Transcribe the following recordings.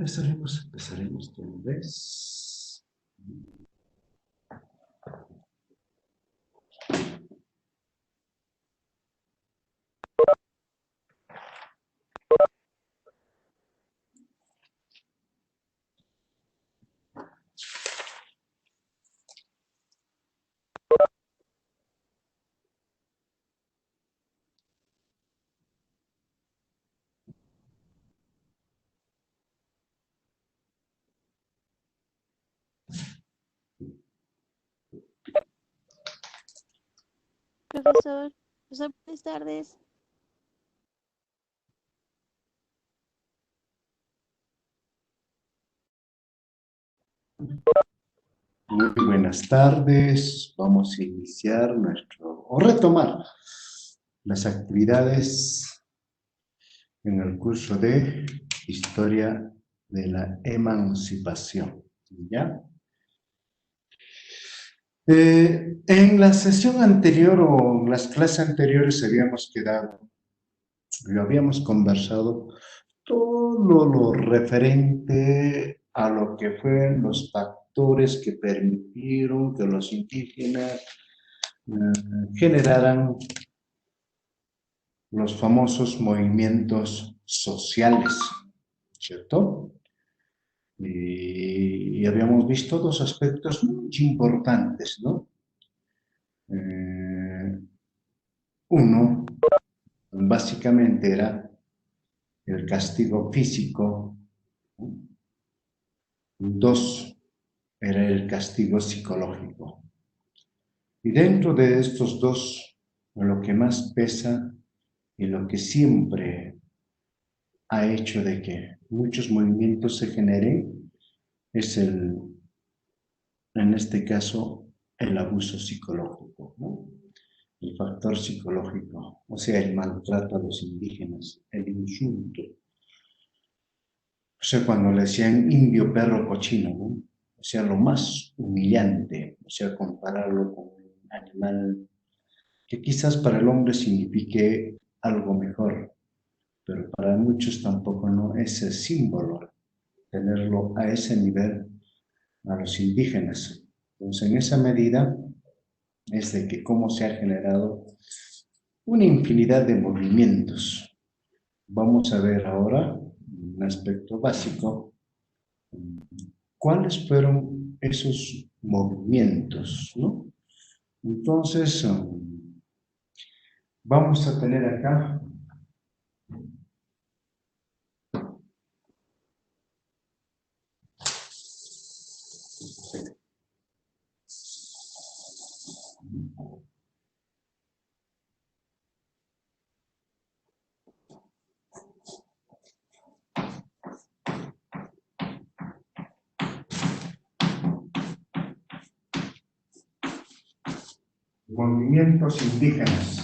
empezaremos de una vez. Profesor, buenas tardes. Muy buenas tardes. Vamos a iniciar o retomar las actividades en el curso de Historia de la Emancipación. ¿Ya? En la sesión anterior o en las clases anteriores habíamos conversado todo lo referente a lo que fueron los factores que permitieron que los indígenas generaran los famosos movimientos sociales, ¿cierto? Y habíamos visto dos aspectos muy importantes, ¿no? Uno, básicamente era el castigo físico. Dos, era el castigo psicológico. Y dentro de estos dos, lo que más pesa y lo que siempre ha hecho de que muchos movimientos se generen es en este caso, el abuso psicológico, ¿no? El factor psicológico, o sea, el maltrato a los indígenas, el insulto. O sea, cuando le decían indio, perro, cochino, ¿no? O sea, lo más humillante, o sea, compararlo con un animal que quizás para el hombre signifique algo mejor, pero para muchos tampoco no es el símbolo, tenerlo a ese nivel a los indígenas. Entonces, en esa medida es de que cómo se ha generado una infinidad de movimientos. Vamos a ver ahora un aspecto básico. ¿Cuáles fueron esos movimientos, no? Entonces, vamos a tener acá movimientos indígenas.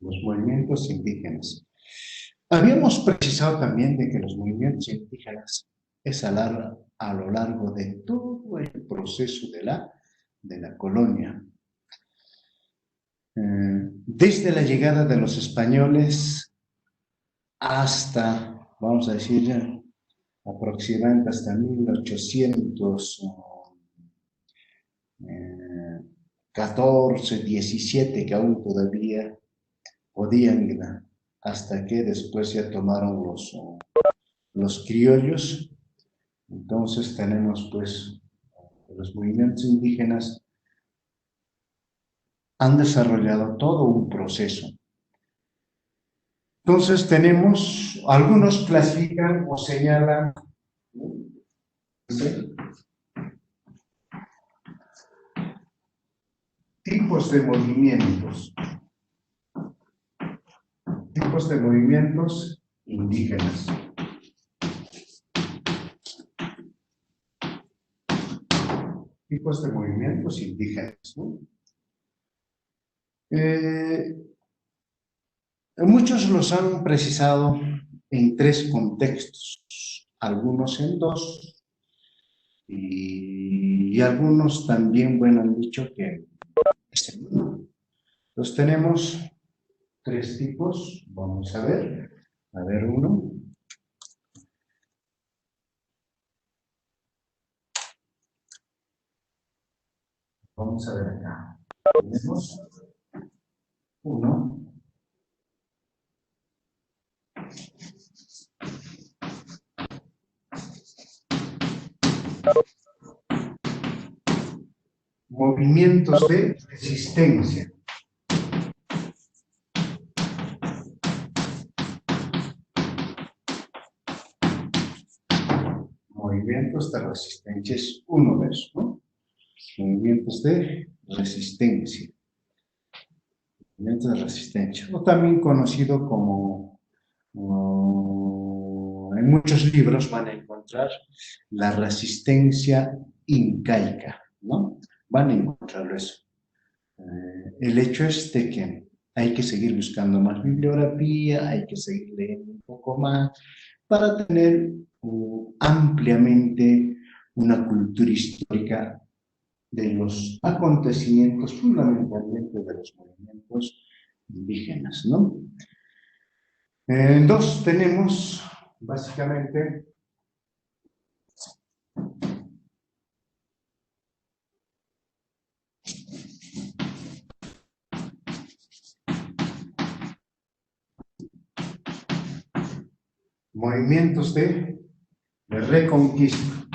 Los movimientos indígenas. Habíamos precisado también de que los movimientos indígenas es a lo largo de todo el proceso de la colonia. Desde la llegada de los españoles hasta, vamos a decir, aproximadamente hasta 1814, 17, que aún todavía podían, hasta que después ya tomaron los criollos. Entonces tenemos pues los movimientos indígenas han desarrollado todo un proceso. Entonces tenemos, algunos clasifican o señalan, ¿sí?, tipos de movimientos indígenas. Tipos de movimientos indígenas, ¿no? Muchos los han precisado en tres contextos, algunos en dos, y y algunos también, bueno, han dicho que es el uno. Entonces tenemos tres tipos, vamos a ver uno. Vamos a ver acá. Tenemos uno. Movimientos de resistencia. Movimientos de resistencia es uno de esos, ¿no? Movimientos de resistencia. Movimientos de resistencia. O también conocido como, en muchos libros van a encontrar la resistencia incaica, ¿no? Van a encontrarlo eso. El hecho es de que hay que seguir buscando más bibliografía, hay que seguir leyendo un poco más para tener ampliamente una cultura histórica de los acontecimientos, fundamentalmente de los movimientos indígenas, ¿no? Dos, tenemos básicamente movimientos de reconquista.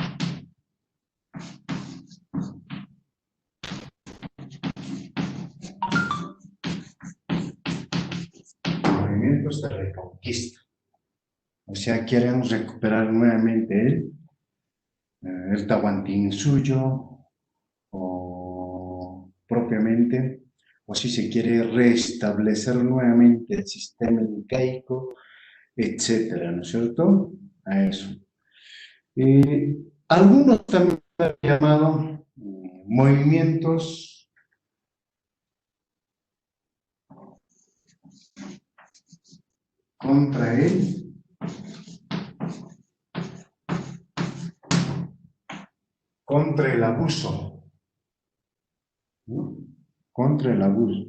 Movimientos de reconquista. O sea, quieren recuperar nuevamente el Tahuantinsuyo, o propiamente, o si se quiere restablecer nuevamente el sistema incaico, etcétera, ¿no es cierto? A eso. Algunos también han llamado movimientos contra el abuso, ¿no? Contra el abuso.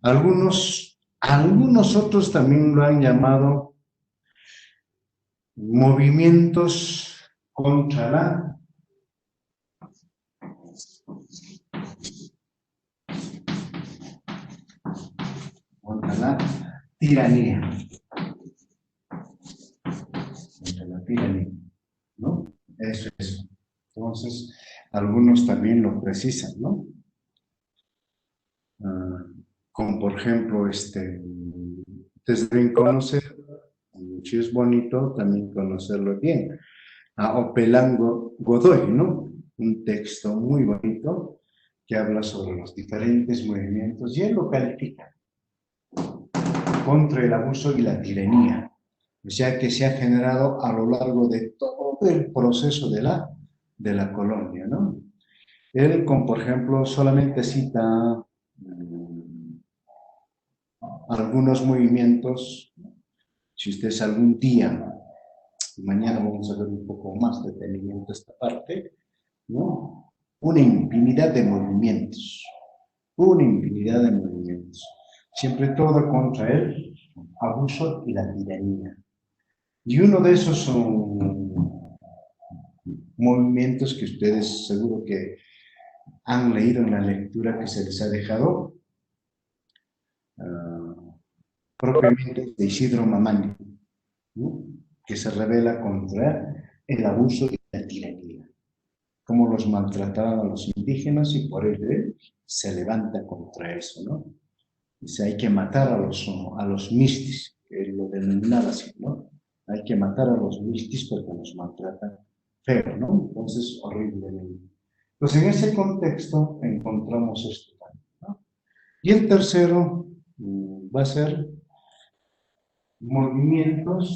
Algunos otros también lo han llamado movimientos contra la tiranía. Contra la tiranía, ¿no? Eso es. Entonces, algunos también lo precisan, ¿no? Como por ejemplo, ustedes deben conocer, si es bonito también conocerlo bien, a Opelango Godoy, ¿no? Un texto muy bonito que habla sobre los diferentes movimientos y él lo califica contra el abuso y la tiranía, o sea que se ha generado a lo largo de todo el proceso de la colonia, ¿no? Él, como por ejemplo, solamente cita algunos movimientos. Si ustedes algún día, mañana vamos a ver un poco más detenimiento esta parte, ¿no? Una infinidad de movimientos, siempre todo contra el abuso y la tiranía. Y uno de esos son movimientos que ustedes seguro que han leído en la lectura que se les ha dejado, propiamente de Isidro Mamani, ¿no? Que se revela contra el abuso y la tiranía, cómo los maltrataban a los indígenas y por ello él se levanta contra eso, ¿no? Dice, hay que matar a los mistis, que él lo denominaba así, ¿no? Hay que matar a los mistis porque nos maltratan feo, ¿no? Entonces, horriblemente. Pues en ese contexto encontramos esto también, ¿no? Y el tercero va a ser movimientos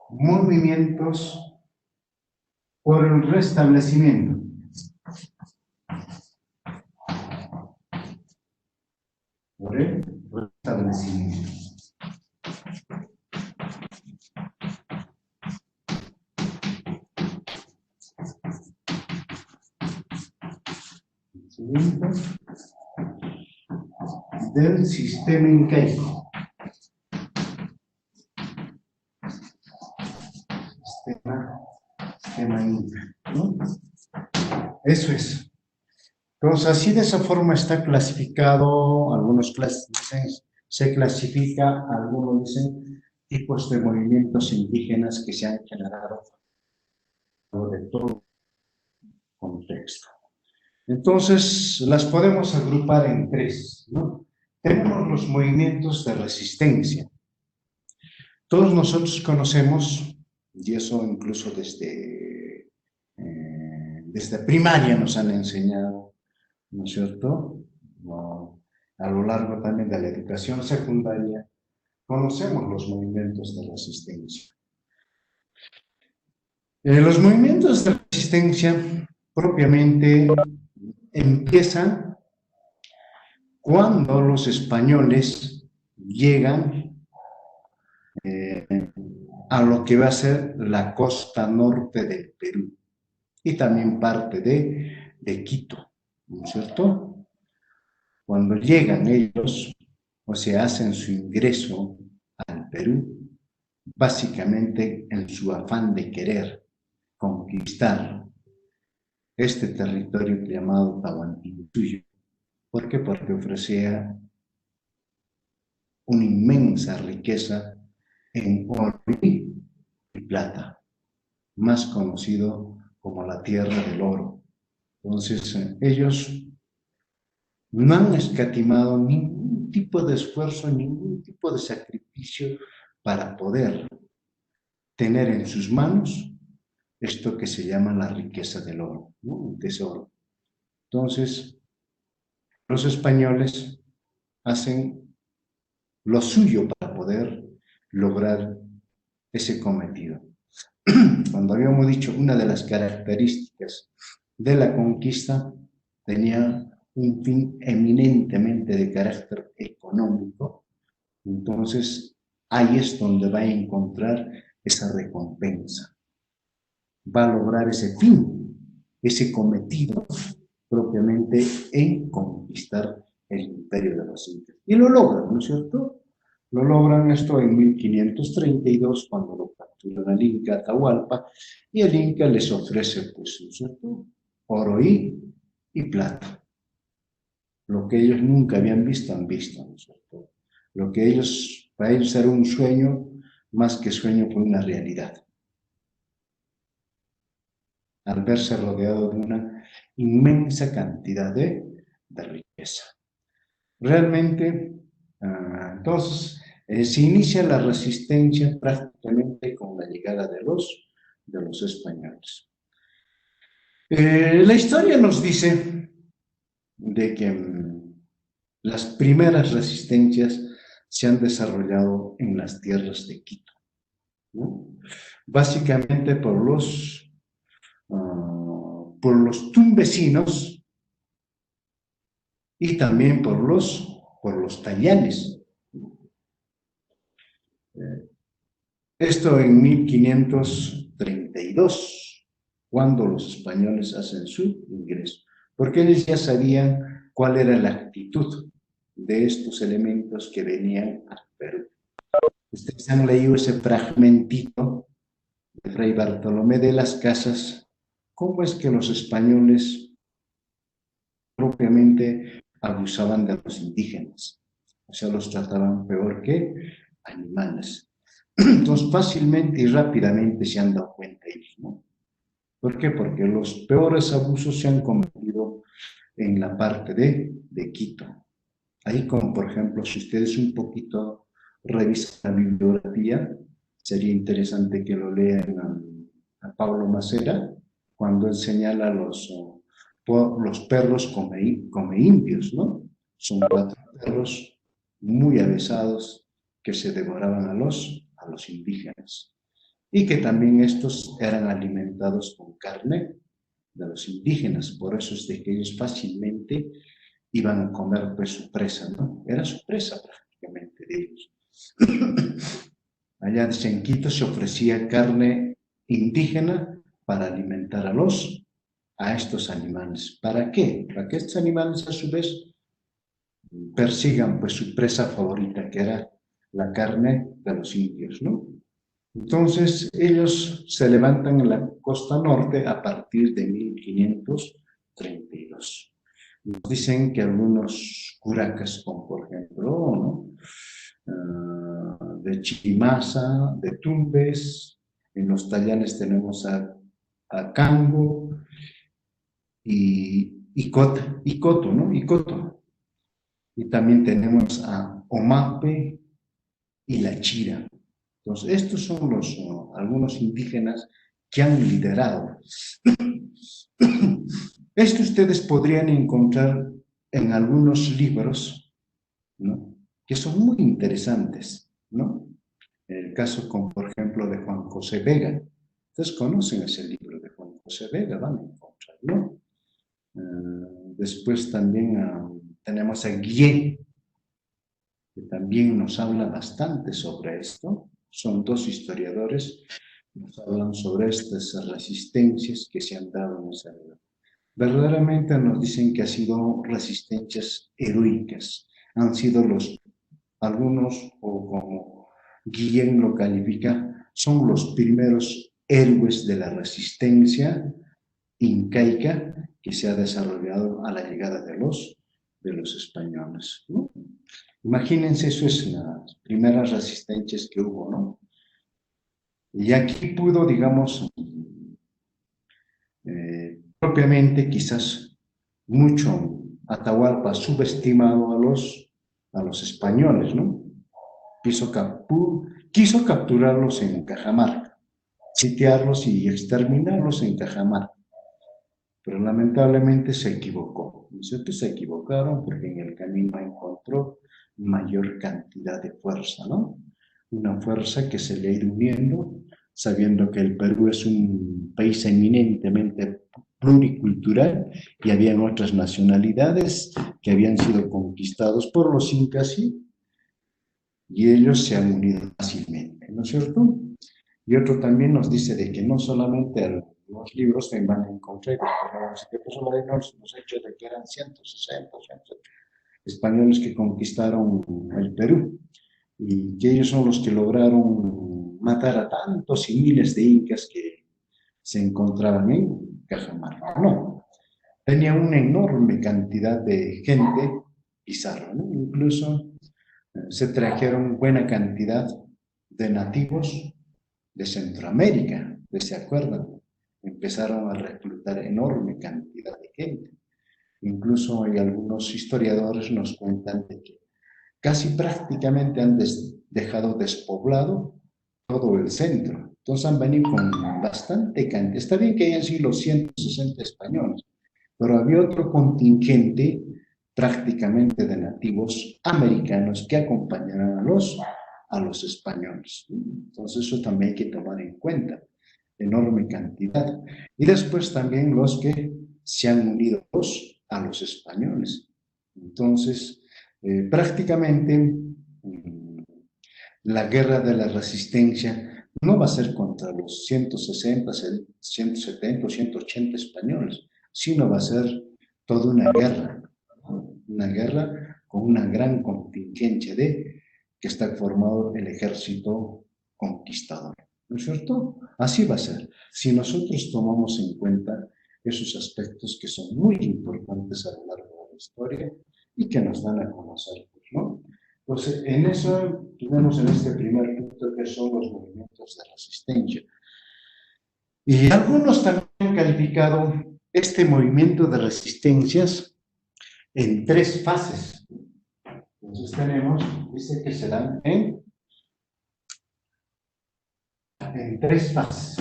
movimientos por el restablecimiento. Por el restablecimiento. Del sistema incaico. Sistema inca, ¿no? Eso es. Entonces, así de esa forma está clasificado, algunos dicen, se clasifica, algunos dicen, tipos de movimientos indígenas que se han generado de todo contexto. Entonces, las podemos agrupar en tres, ¿no? Tenemos los movimientos de resistencia. Todos nosotros conocemos, y eso incluso desde primaria nos han enseñado, ¿no es cierto? No, a lo largo también de la educación secundaria, conocemos los movimientos de resistencia. Los movimientos de resistencia propiamente empiezan cuando los españoles llegan a lo que va a ser la costa norte del Perú y también parte de Quito, ¿no es cierto? Cuando llegan ellos, o sea, hacen su ingreso al Perú, básicamente en su afán de querer conquistar este territorio llamado Tahuantinsuyo. ¿Por qué? Porque ofrecía una inmensa riqueza en oro y plata, más conocido como la tierra del oro. Entonces, ellos no han escatimado ningún tipo de esfuerzo, ningún tipo de sacrificio para poder tener en sus manos esto que se llama la riqueza del oro, ¿no? Un tesoro. Entonces, los españoles hacen lo suyo para poder lograr ese cometido. Cuando habíamos dicho, una de las características de la conquista tenía un fin eminentemente de carácter económico, entonces ahí es donde va a encontrar esa recompensa. Va a lograr ese fin, ese cometido propiamente en conquistar el imperio de los incas. Y lo logran, ¿no es cierto? Lo logran esto en 1532 cuando lo capturan al Inca Atahualpa y el Inca les ofrece, pues, ¿no es cierto? Oro y plata. Lo que ellos nunca habían visto, han visto, ¿no es cierto? Lo que ellos, para ellos era un sueño, más que sueño, fue una realidad. Al verse rodeado de una inmensa cantidad de riqueza. Realmente, entonces, se inicia la resistencia prácticamente con la llegada de los españoles. La historia nos dice de que las primeras resistencias se han desarrollado en las tierras de Quito, ¿no? Básicamente por los tunvecinos y también por los tayanes. Esto en 1532, cuando los españoles hacen su ingreso, porque ellos ya sabían cuál era la actitud de estos elementos que venían al Perú. Ustedes han leído ese fragmentito de Fray Bartolomé de las Casas, cómo es que los españoles propiamente abusaban de los indígenas, o sea, los trataban peor que animales. Entonces, fácilmente y rápidamente se han dado cuenta ellos, ¿no? ¿Por qué? Porque los peores abusos se han cometido en la parte de Quito. Ahí, como por ejemplo, si ustedes un poquito revisan la bibliografía, sería interesante que lo lean a Pablo Macera, cuando él señala los perros come indios, ¿no? Son 4 perros muy avesados que se devoraban a los indígenas. y que también estos eran alimentados con carne de los indígenas, por eso es de que ellos fácilmente iban a comer pues su presa, ¿no? Era su presa prácticamente de ellos. Allá en Quito se ofrecía carne indígena para alimentar a estos animales. ¿Para qué? Para que estos animales a su vez persigan pues su presa favorita, que era la carne de los indios, ¿no? Entonces ellos se levantan en la costa norte a partir de 1532. Nos dicen que algunos curacas, como por ejemplo, ¿no? De Chimasa, de Tumbes, en los Tallanes tenemos a Cango y Coto, ¿no? Y Coto. Y también tenemos a Omape y La Chira. Entonces, estos son algunos indígenas que han liderado. Esto ustedes podrían encontrar en algunos libros, ¿no? Que son muy interesantes, ¿no? En el caso, como por ejemplo, de Juan José Vega. Ustedes conocen ese libro de Juan José Vega, van a encontrarlo. Después también tenemos a Guillén, que también nos habla bastante sobre esto. Son dos historiadores que nos hablan sobre estas resistencias que se han dado en esa vida. Verdaderamente nos dicen que han sido resistencias heroicas. Han sido algunos, o como Guillén lo califica, son los primeros héroes de la resistencia incaica que se ha desarrollado a la llegada de los españoles, ¿no? Imagínense, eso es las primeras resistencias que hubo, ¿no? Y aquí pudo, digamos, propiamente quizás mucho Atahualpa subestimado a los españoles, ¿no? Quiso capturarlos en Cajamarca, sitiarlos y exterminarlos en Cajamarca, pero lamentablemente se equivocó. Nosotros se equivocaron porque en el camino encontró mayor cantidad de fuerza, ¿no? Una fuerza que se le ha ido uniendo, sabiendo que el Perú es un país eminentemente pluricultural y habían otras nacionalidades que habían sido conquistados por los incas y ellos se han unido fácilmente, ¿no es cierto? Y otro también nos dice de que no solamente los libros se van a encontrar, que nos ha hecho de que eran 160, 170 españoles que conquistaron el Perú y que ellos son los que lograron matar a tantos y miles de incas que se encontraban en Cajamarca. No, tenía una enorme cantidad de gente pizarra, ¿no? Incluso se trajeron buena cantidad de nativos de Centroamérica, ¿se acuerdan? Empezaron a reclutar enorme cantidad de gente. Incluso hay algunos historiadores nos cuentan de que casi prácticamente han dejado despoblado todo el centro. Entonces han venido con bastante cantidad. Está bien que hayan sido los 160 españoles, pero había otro contingente prácticamente de nativos americanos que acompañaron a los españoles. Entonces eso también hay que tomar en cuenta, enorme cantidad. Y después también los que se han unido a los españoles. Entonces, prácticamente la guerra de la resistencia no va a ser contra los 160, 170 o 180 españoles, sino va a ser toda una guerra con una gran contingencia que está formado el ejército conquistador. ¿No es cierto? Así va a ser. Si nosotros tomamos en cuenta esos aspectos que son muy importantes a lo largo de la historia y que nos dan a conocer, ¿no? Entonces, en eso tenemos en este primer punto que son los movimientos de resistencia. Y algunos también han calificado este movimiento de resistencias en tres fases. Entonces tenemos, dice que se dan en tres fases.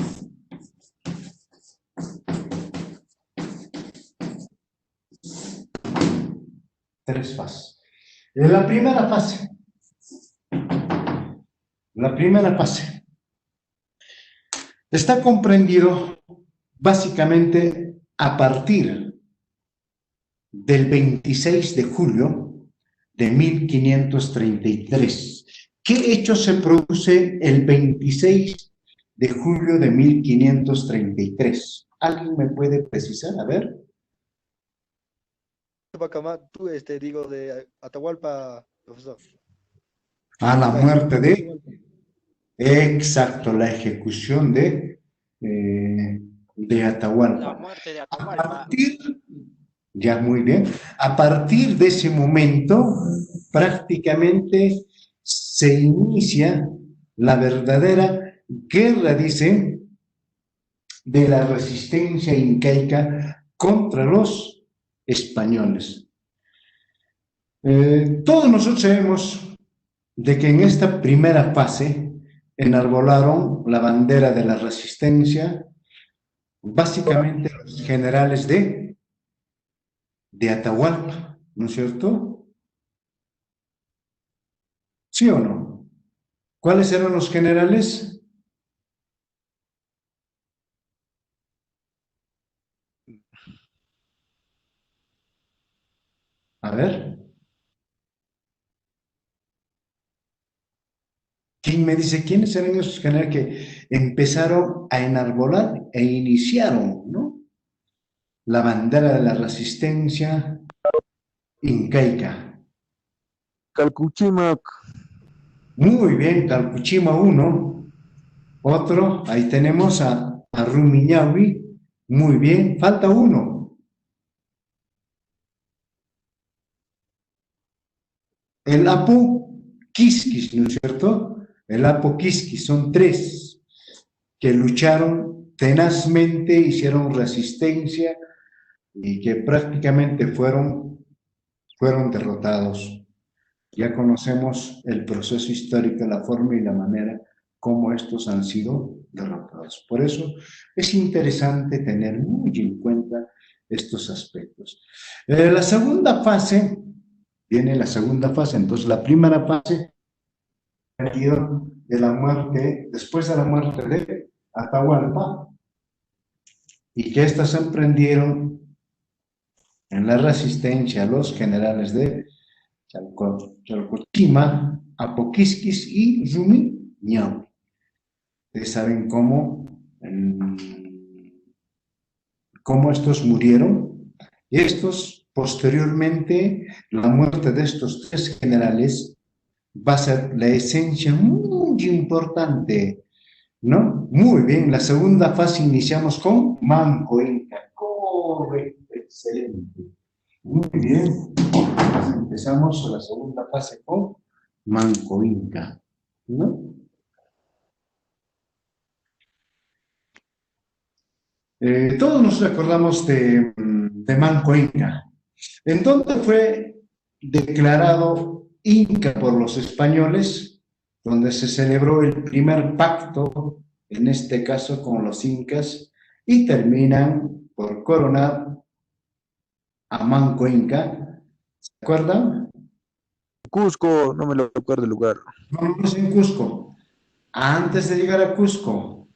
Tres fases. En la primera fase está comprendido básicamente a partir del 26 de julio de 1533. ¿Qué hecho se produce el 26 de julio de 1533? ¿Alguien me puede precisar? A ver. Tú, digo, de Atahualpa, profesor. A la La muerte ejecución de de, Atahualpa. exacto, la ejecución de La Atahualpa. muerte de A Atahualpa. partir, ya muy bien, a partir de ese momento prácticamente se inicia la verdadera guerra, dice, de la resistencia incaica contra los españoles. Todos nosotros sabemos de que en esta primera fase enarbolaron la bandera de la resistencia básicamente los generales de Atahualpa, ¿no es cierto? ¿Sí o no? ¿Cuáles eran los generales? A ver, ¿quién me dice quiénes eran esos generales que empezaron a enarbolar e iniciaron, ¿no? La bandera de la resistencia incaica? Calcuchimac. Muy bien, Calpuchima uno. Otro, ahí tenemos a Rumiñahui. Muy bien, falta uno. El Apo Quisquis, ¿no es cierto? El Apo Quisquis, son tres que lucharon tenazmente, hicieron resistencia y que prácticamente fueron derrotados. Ya conocemos el proceso histórico, la forma y la manera como estos han sido derrotados. Por eso es interesante tener muy en cuenta estos aspectos. La segunda fase, viene la segunda fase, entonces la primera fase de la muerte, después de la muerte de Atahualpa, y que éstas emprendieron en la resistencia a los generales de Chalcochima, Apoquisquis y Rumiñahui. Ustedes saben cómo estos murieron. Y estos, posteriormente, la muerte de estos tres generales va a ser la esencia muy importante, ¿no? Muy bien, la segunda fase iniciamos con Manco Inca. Correcto, excelente. Muy bien, empezamos la segunda fase con Manco Inca, ¿no? Todos nos acordamos de Manco Inca. ¿En dónde fue declarado Inca por los españoles? Donde se celebró el primer pacto, en este caso con los incas, y terminan por coronar a Manco Inca. ¿Se acuerdan? Cusco, no me lo acuerdo el lugar. No, no es en Cusco. Antes de llegar a Cusco,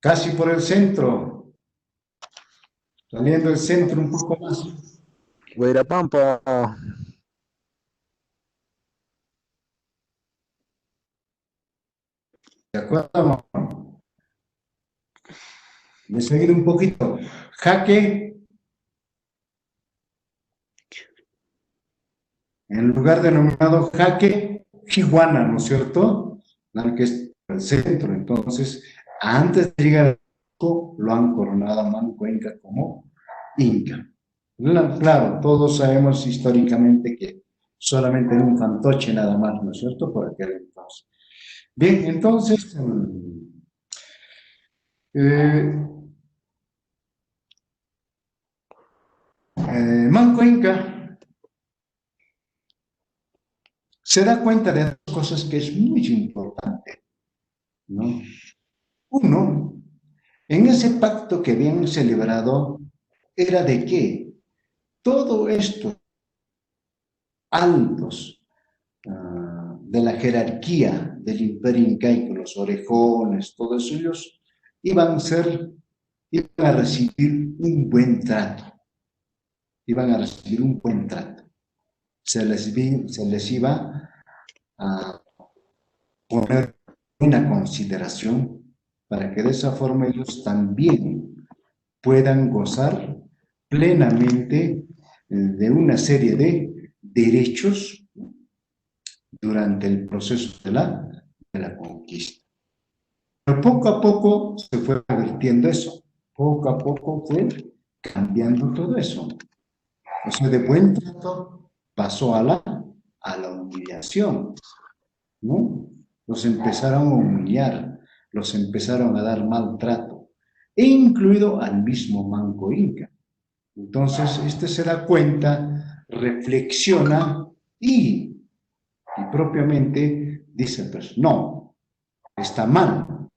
casi por el centro, saliendo del centro un poco más. Huayrapampa. ¿De acuerdo? De seguir un poquito. Jaque, en lugar denominado Jaque Chihuana, ¿no es cierto? Que es el centro. Entonces, antes de llegar a Cusco, lo han coronado a Manco Inca como Inca. Claro, todos sabemos históricamente que solamente era un fantoche nada más, ¿no es cierto? Por aquel entonces. Bien, entonces, eh, Manco Inca se da cuenta de dos cosas que es muy importante, ¿no? Uno, en ese pacto que habían celebrado, era de que todo esto, altos de la jerarquía del imperio incaico, los orejones, todos ellos, iban a recibir un buen trato. Iban a recibir un buen trato. Se les iba a poner una consideración para que de esa forma ellos también puedan gozar plenamente de una serie de derechos durante el proceso de la conquista. Pero poco a poco se fue revirtiendo eso, poco a poco fue cambiando todo eso. O sea, de buen trato pasó a la humillación, ¿no? Los empezaron a humillar, los empezaron a dar maltrato, e incluido al mismo Manco Inca. Entonces, este se da cuenta, reflexiona y propiamente dice, pues no, está mal.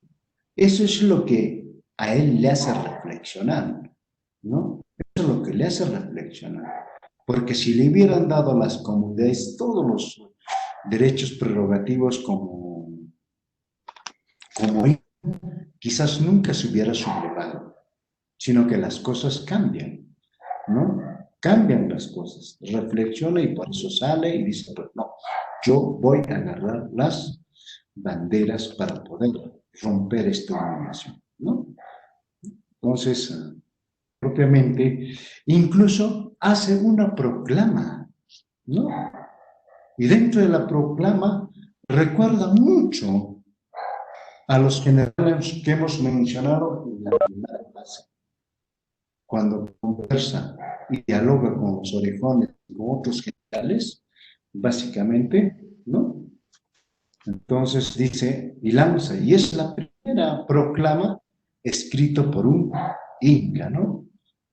Eso es lo que a él le hace reflexionar, ¿no? Eso es lo que le hace reflexionar. Porque si le hubieran dado a las comunidades todos los derechos prerrogativos como quizás nunca se hubiera sublevado, sino que las cosas cambian, ¿no? Cambian las cosas, reflexiona y por eso sale y dice, pues no, yo voy a agarrar las banderas para poder romper esta humillación, ¿no? Entonces, propiamente, incluso hace una proclama, ¿no? Y dentro de la proclama recuerda mucho a los generales que hemos mencionado en la primera fase. Cuando conversa y dialoga con los orejones y con otros generales, básicamente, ¿no? Entonces dice, y lanza, y es la primera proclama escrito por un inca, ¿no?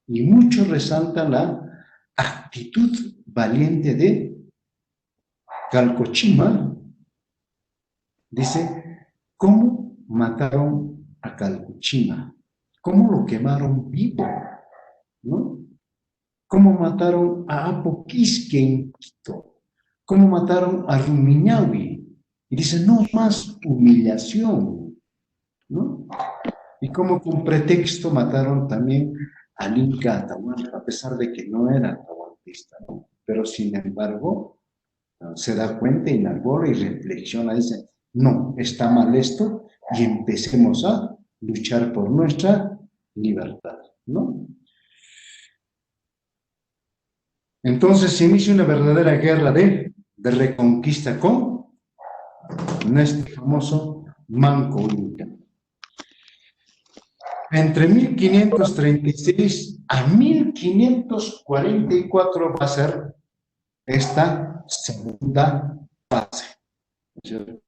Y mucho resalta la actitud valiente de Calcochima. Dice, ¿cómo mataron a Calcochima? ¿Cómo lo quemaron vivo? ¿No? ¿Cómo mataron a Apoquisque en Quito? ¿Cómo mataron a Rumiñahui? Y dice, no más humillación, ¿no? Y como con pretexto mataron también al Inca Atahualpa, a pesar de que no era atahualpista, ¿no? Pero sin embargo, se da cuenta, inarbola y reflexiona, dice, no, está mal esto, y empecemos a luchar por nuestra libertad, ¿no? Entonces se inicia una verdadera guerra de reconquista con este famoso Manco Inca. Entre 1536 a 1544 va a ser esta segunda fase. De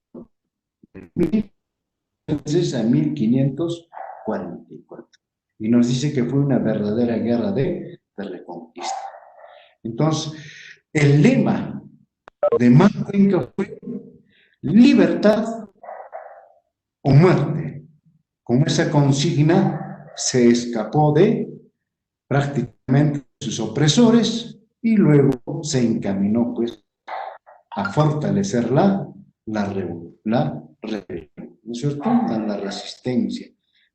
1536 a 1544. Y nos dice que fue una verdadera guerra de reconquista. Entonces, el lema de Manco Inca fue libertad o muerte. Con esa consigna se escapó de prácticamente sus opresores y luego se encaminó pues a fortalecer la rebelión, ¿no es cierto? La resistencia.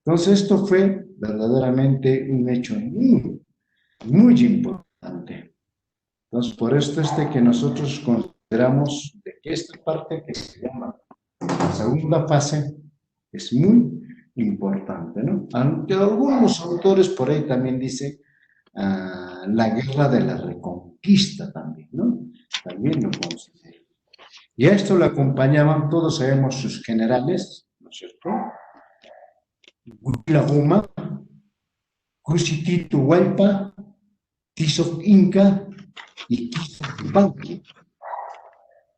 Entonces esto fue verdaderamente un hecho muy, muy importante. Entonces por esto que nosotros consideramos de que esta parte que se llama la segunda fase es muy importante, ¿no? Aunque algunos autores por ahí también dicen la guerra de la reconquista también, ¿no? También lo considero. Y a esto lo acompañaban, todos sabemos, sus generales, ¿no es cierto? Huitlahuma, Cusitito Hualpa, Tizoc Inca y Tizoc Panqui.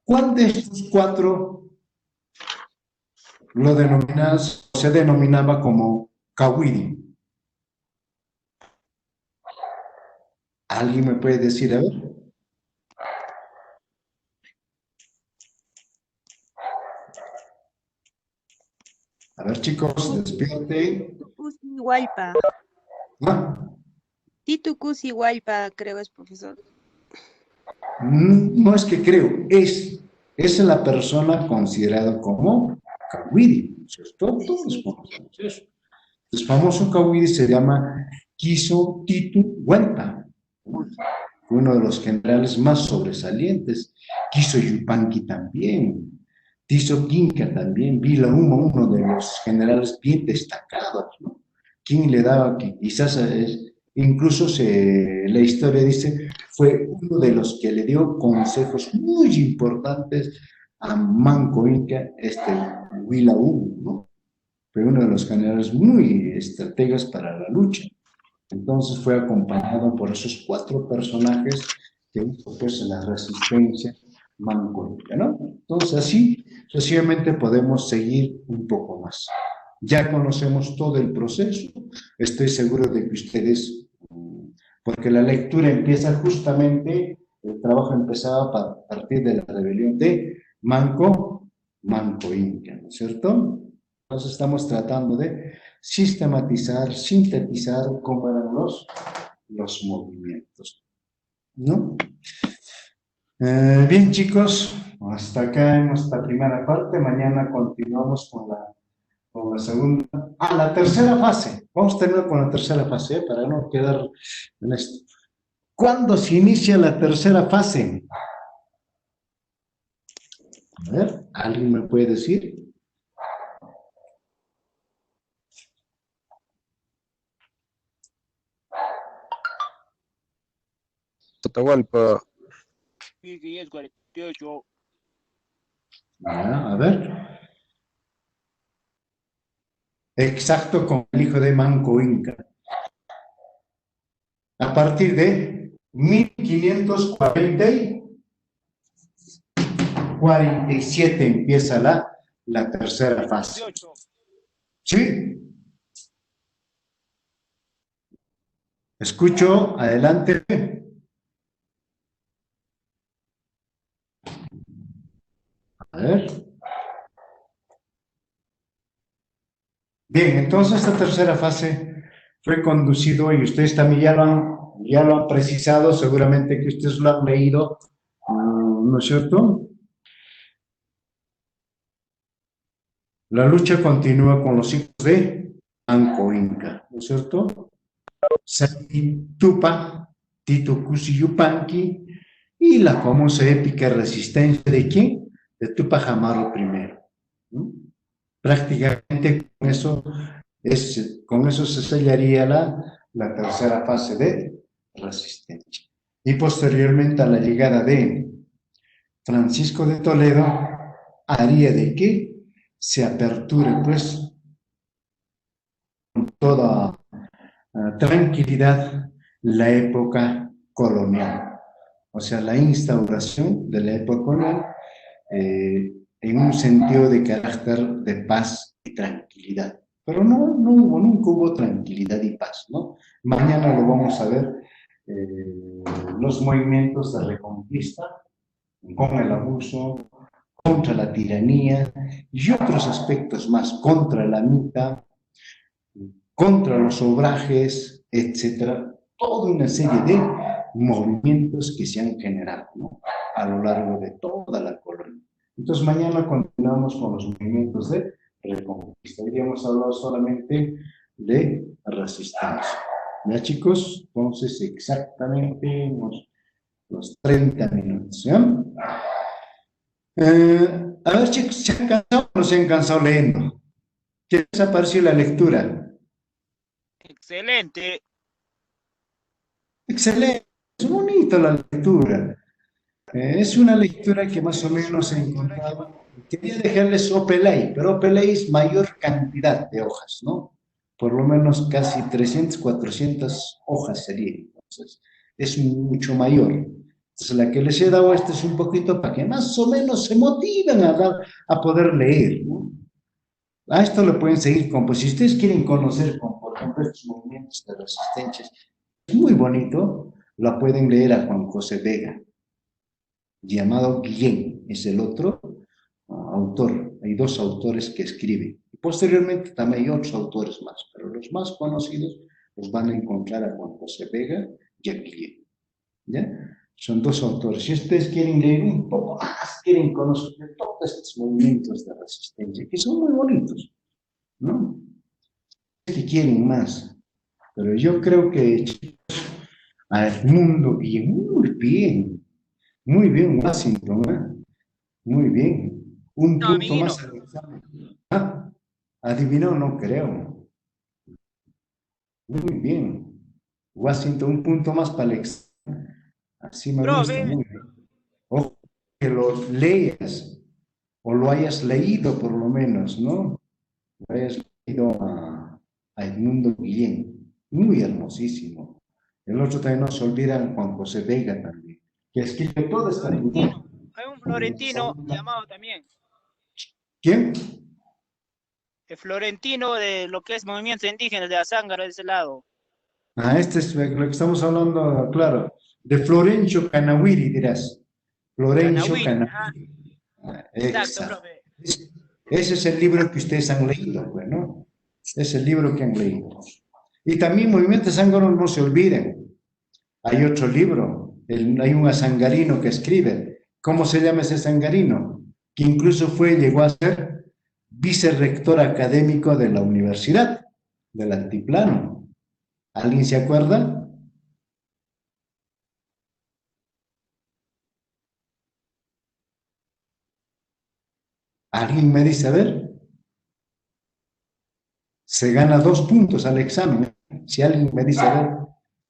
¿Cuál de estos cuatro se denominaba como Cahuiri? ¿Alguien me puede decir, a ver? A ver, chicos, despierte. Hualpa. ¿Ah? Titucusi Hualpa, creo es, profesor. No es que creo, es la persona considerada como Cahuiri, ¿cierto? Todos conocemos eso. El famoso Cahuide se llama Quiso Titu Hualpa, uno de los generales más sobresalientes. Quiso Yupanqui también, Tiso Quinca también, Vila Humo, uno de los generales bien destacados, ¿no? ¿Quién le daba que quizás incluso la historia dice fue uno de los que le dio consejos muy importantes a Manco Inca, Vila Humo, ¿no? Fue uno de los generales muy estrategas para la lucha. Entonces fue acompañado por esos 4 personajes que hizo pues la resistencia mancoica, ¿no? Entonces así sucesivamente podemos seguir un poco más. Ya conocemos todo el proceso, estoy seguro de que ustedes, porque la lectura empieza justamente, el trabajo empezaba a partir de la rebelión de Manco Inca, ¿no es cierto? Entonces estamos tratando de sistematizar, sintetizar cómo eran los movimientos, ¿no? Bien, chicos, hasta acá en nuestra primera parte. Mañana continuamos con la segunda. La tercera fase. Vamos a terminar con la tercera fase, para no quedar en esto. ¿Cuándo se inicia la tercera fase? A ver, ¿alguien me puede decir? Atahualpa, 1548. Ya, a ver. Exacto, con el hijo de Manco Inca. A partir de 1547 empieza la tercera fase. 18. ¿Sí? Escucho, adelante. A ver. Bien, entonces esta tercera fase fue conducido, y ustedes también ya lo han precisado, seguramente que ustedes lo han leído, ¿no es cierto? La lucha continúa con los hijos de Manco Inca, ¿no es cierto? Tupa, Tito Cusi Yupanqui, y la famosa épica resistencia de ¿quién? De Tupac Amaru I, ¿no? Prácticamente con eso se sellaría la tercera fase de resistencia. Y posteriormente a la llegada de Francisco de Toledo, haría de que se aperture pues con toda tranquilidad la época colonial, o sea, la instauración de la época colonial en un sentido de carácter de paz y tranquilidad. Pero nunca hubo tranquilidad y paz, ¿no? Mañana lo vamos a ver, los movimientos de reconquista con el abuso, contra la tiranía y otros aspectos más, contra la mitad, contra los obrajes, etcétera, toda una serie de movimientos que se han generado, ¿no? A lo largo de toda la colonia. Entonces mañana continuamos con los movimientos de reconquista. Hoy hemos hablado solamente de resistencia. ¿Ya, chicos? Entonces exactamente los 30 minutos, ¿ya? A ver, chicos, ¿se han cansado o no se han cansado leyendo? ¿Qué les ha parecido la lectura? Excelente. Excelente, es bonita la lectura. Es una lectura que más o menos he encontrado. Quería dejarles Opelay, pero Opelay es mayor cantidad de hojas, ¿no? Por lo menos casi 300, 400 hojas sería. Entonces, es mucho mayor. Entonces, la que les he dado esta es un poquito para que más o menos se motiven a poder leer, ¿no? A esto lo pueden seguir con, pues si ustedes quieren conocer, por ejemplo, estos movimientos de resistencia, es muy bonito, la pueden leer a Juan José Vega, llamado Guillén, es el otro autor. Hay 2 autores que escriben. Y posteriormente también hay otros autores más, pero los más conocidos los van a encontrar a Juan José Vega y a Guillén. ¿Ya? Son 2 autores. Si ustedes quieren leer un poco más, quieren conocer todos estos movimientos de resistencia, que son muy bonitos, ¿no? que quieren más, pero yo creo que al mundo bien, muy bien, Washington, ¿eh? Muy bien. Un No, punto amiguino. más al examen. Ah, adivinó, no creo. Muy bien. Washington, un punto más para el examen. Así me gusta, Profe, muy bien. Ojo, que lo leas, o lo hayas leído por lo menos, ¿no? Lo hayas leído a Edmundo Guillén. Muy hermosísimo. El otro también no se olvidan, Juan José Vega también, que escribe todo esta Florentino. Hay un Florentino llamado también. ¿Quién? El Florentino de lo que es movimientos indígenas de Azángaro de ese lado. Ah, este es lo que estamos hablando, claro, de Florencio Canawiri, dirás. Florencio Canawiri. Ajá. Canawiri. Ah, Exacto, exacto. profe. Ese es el libro que ustedes han leído, bueno. Es el libro que han leído. Y también Movimiento Zángaro, no se olviden. Hay otro libro, hay un azangarino que escribe. ¿Cómo se llama ese zangarino? Que incluso llegó a ser vicerrector académico de la universidad, del Altiplano. ¿Alguien se acuerda? ¿Alguien me dice, a ver? Se gana 2 puntos al examen. Si alguien me dice, a ver,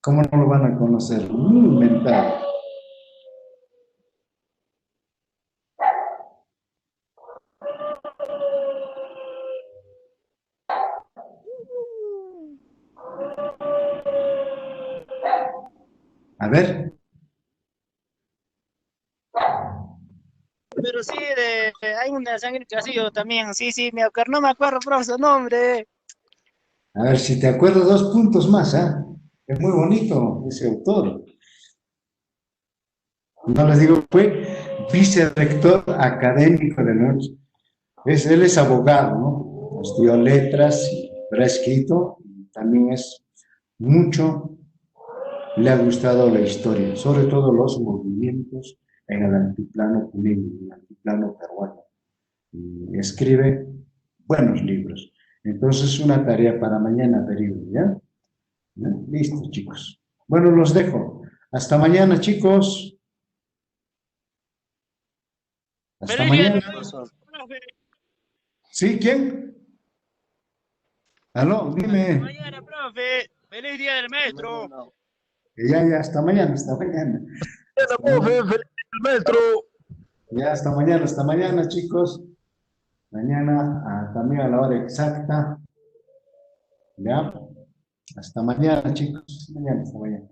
¿cómo no lo van a conocer? Muy mental. A ver, Pero sí, hay un de Azángaro Casillo también. Sí, sí, no me acuerdo, profe, su nombre. a ver si te acuerdo 2 puntos más, ¿ah? Es muy bonito ese autor. No les digo, fue vicerrector académico de la él es abogado, ¿no? Estudió letras, pero ha escrito, también es mucho, le ha gustado la historia, sobre todo los movimientos en el altiplano puneño, en el altiplano peruano. Y escribe buenos libros. Entonces, una tarea para mañana, Darío, ¿ya? ¿Ya? Listo, chicos. Bueno, los dejo. Hasta mañana, chicos. Hasta Feliz día del mañana. maestro, profe. ¿Sí? ¿Quién? Aló, Hasta dime. mañana, profe. Feliz día del maestro. Ya, hasta mañana, hasta mañana. Hola, Hasta profe, mañana. feliz maestro. Ya, hasta mañana, chicos. Mañana también a la hora exacta. Ya, hasta mañana, chicos. Mañana, hasta mañana.